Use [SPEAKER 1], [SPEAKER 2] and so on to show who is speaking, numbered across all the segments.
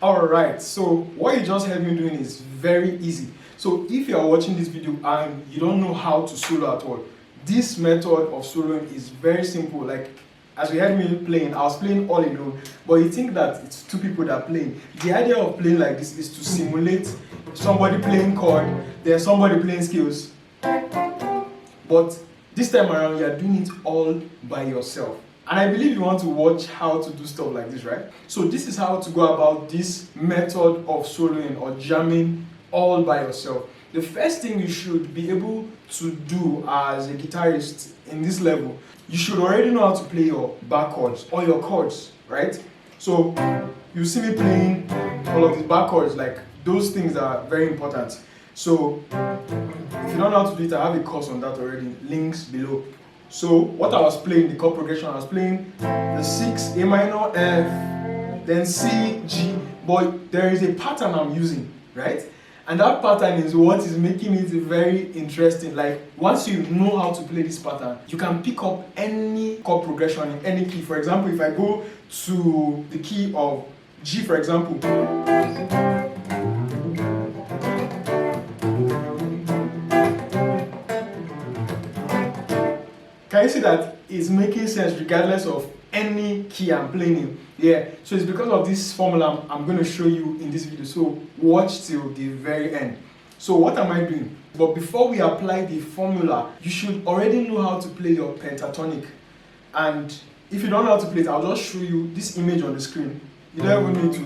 [SPEAKER 1] Alright, so what you just heard me doing is very easy. So if you are watching this video and you don't know how to solo at all, this method of soloing is very simple. Like, as you heard me playing, I was playing all alone, but you think that it's two people that are playing. The idea of playing like this is to simulate somebody playing chord, then somebody playing scales. But this time around, you are doing it all by yourself. And I believe you want to watch how to do stuff like this, right? So this is how to go about this method of soloing or jamming all by yourself. The first thing you should be able to do as a guitarist in this level, you should already know how to play your back chords or your chords, right? So you see me playing all of these back chords, like those things are very important. So if you don't know how to do it, I have a course on that already, links below. So what I was playing, the chord progression, I was playing the 6, A minor, F, then C, G, but there is a pattern I'm using, right? And that pattern is what is making it very interesting. Like, once you know how to play this pattern, you can pick up any chord progression in any key. For example, if I go to the key of G, for example, can you see that it's making sense regardless of any key I'm playing in? Yeah, so it's because of this formula I'm going to show you in this video. So watch till the very end. So what am I doing? But before we apply the formula, you should already know how to play your pentatonic. And if you don't know how to play it, I'll just show you this image on the screen. You don't even need to.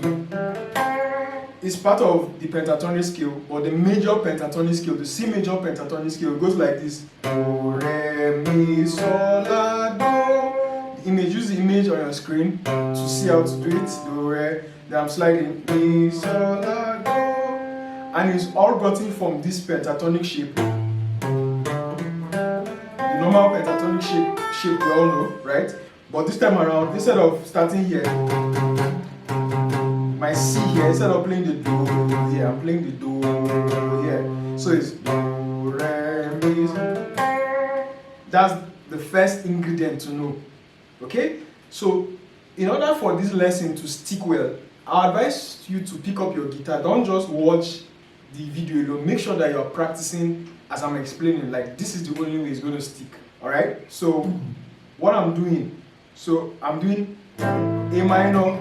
[SPEAKER 1] It's part of the pentatonic scale, or the major pentatonic scale, the C major pentatonic scale. It goes like this. Do, re, mi, sol, la, do. The image, use the image on your screen to see how to do it. Do, re, then I'm sliding. Mi, sol, la, do. And it's all gotten from this pentatonic shape. The normal pentatonic shape we all know, right? But this time around, instead of starting here, my C here, instead of playing the do here, I'm playing the do here. So it's do, re, mi. That's the first ingredient to know. Okay? So in order for this lesson to stick well, I advise you to pick up your guitar. Don't just watch the video alone. Make sure that you're practicing as I'm explaining. Like, this is the only way it's going to stick. Alright? So what I'm doing, so I'm doing A minor.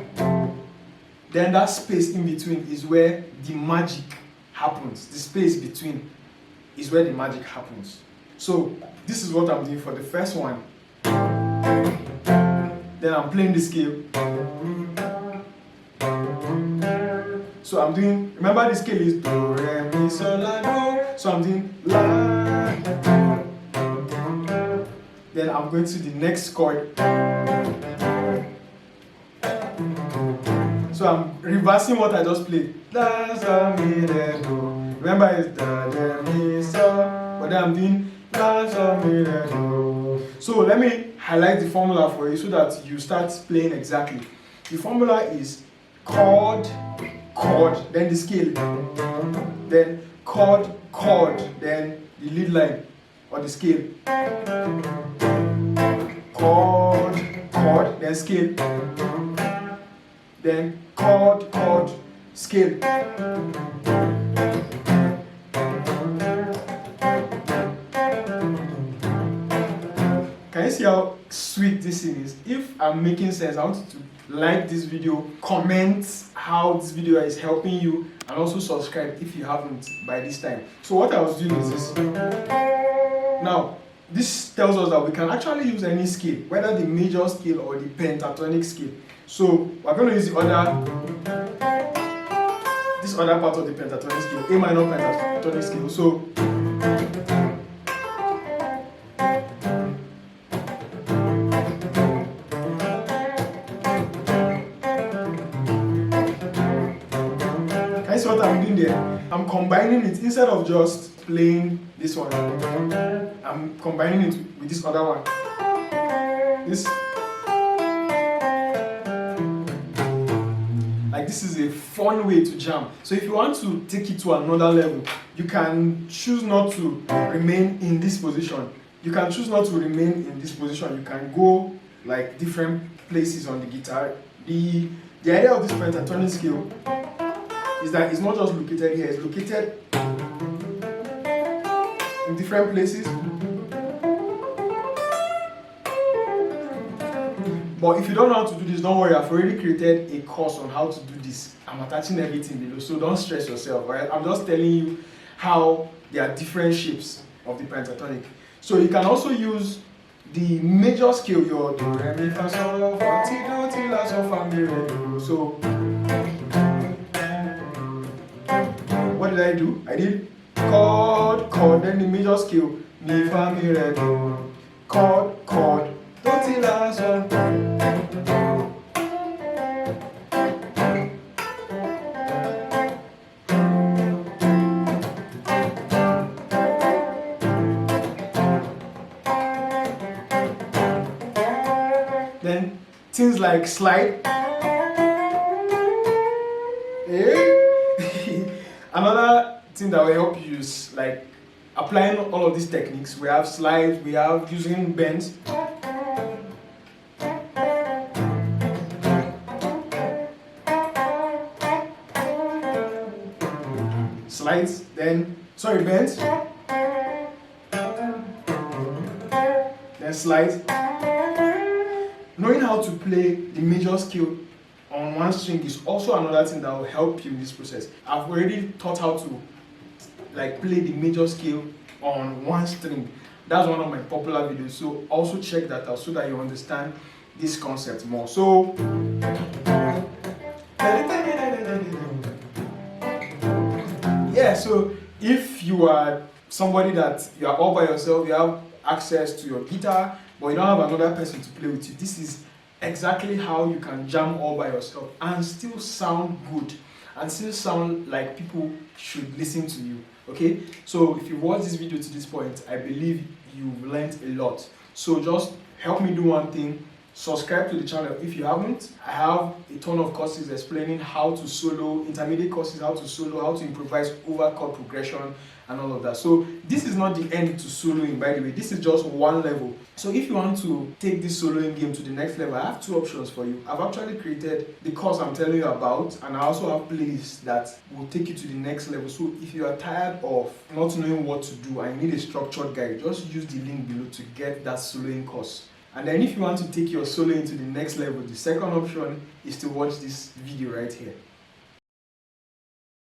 [SPEAKER 1] Then that space in between is where the magic happens. The space between is where the magic happens. So this is what I'm doing for the first one. Then I'm playing the scale. So I'm doing, remember the scale is do, re, mi, sol, la, do. So I'm doing la. Then I'm going to the next chord. So I'm reversing what I just played. La, sol, mi, re, do. Remember it's da, re, mi, sol. But then I'm doing la, sol, mi, re, do. So let me highlight the formula for you so that you start playing exactly. The formula is chord, chord, then the scale, then chord, chord, then the lead line or the scale. Chord, chord, then scale. Then chord, chord, scale. Can you see how sweet this thing is? If I'm making sense, I want you to like this video, comment how this video is helping you, and also subscribe if you haven't by this time. So what I was doing is this. Now, this tells us that we can actually use any scale, whether the major scale or the pentatonic scale. So we're going to use this other part of the pentatonic scale, A minor pentatonic scale. So can you see what I'm doing there? I'm combining it instead of just playing this one. I'm combining it with this other one. This. Like, this is a fun way to jam. So if you want to take it to another level, you can choose not to remain in this position. You can choose not to remain in this position. You can go like different places on the guitar. The idea of this pentatonic scale is that it's not just located here, it's located in different places. But if you don't know how to do this, don't worry, I've already created a course on how to do this. I'm attaching everything below, so don't stress yourself, right? I'm just telling you how there are different shapes of the pentatonic. So you can also use the major scale, your do, re, mi, fa, sol, la, fa, ti, do, ti, la, sol, fa, mi, re, do. So what did I do? I did chord, then the major scale, mi, fa, mi, re, do, chord, do, ti, la, sol. Then things like slide. Another thing that will help you is like applying all of these techniques. We have slides, we have using bends. Slides, bends. Then slides. Knowing how to play the major scale on one string is also another thing that will help you in this process. I've already taught how to like play the major scale on one string. That's one of my popular videos, so also check that out so that you understand this concept more. So yeah, so if you are somebody that you are all by yourself, you have access to your guitar, but you don't have another person to play with you, this is exactly how you can jam all by yourself and still sound good and still sound like people should listen to you. Okay, so if you watch this video to this point, I believe you've learned a lot. So just help me do one thing: subscribe to the channel if you haven't. I have a ton of courses explaining how to solo, intermediate courses, how to solo, how to improvise over chord progression and all of that. So this is not the end to soloing, by the way. This is just one level. So if you want to take this soloing game to the next level, I have two options for you. I've actually created the course I'm telling you about, and I also have playlists that will take you to the next level. So if you are tired of not knowing what to do and you need a structured guide, just use the link below to get that soloing course. And then if you want to take your soloing to the next level, the second option is to watch this video right here.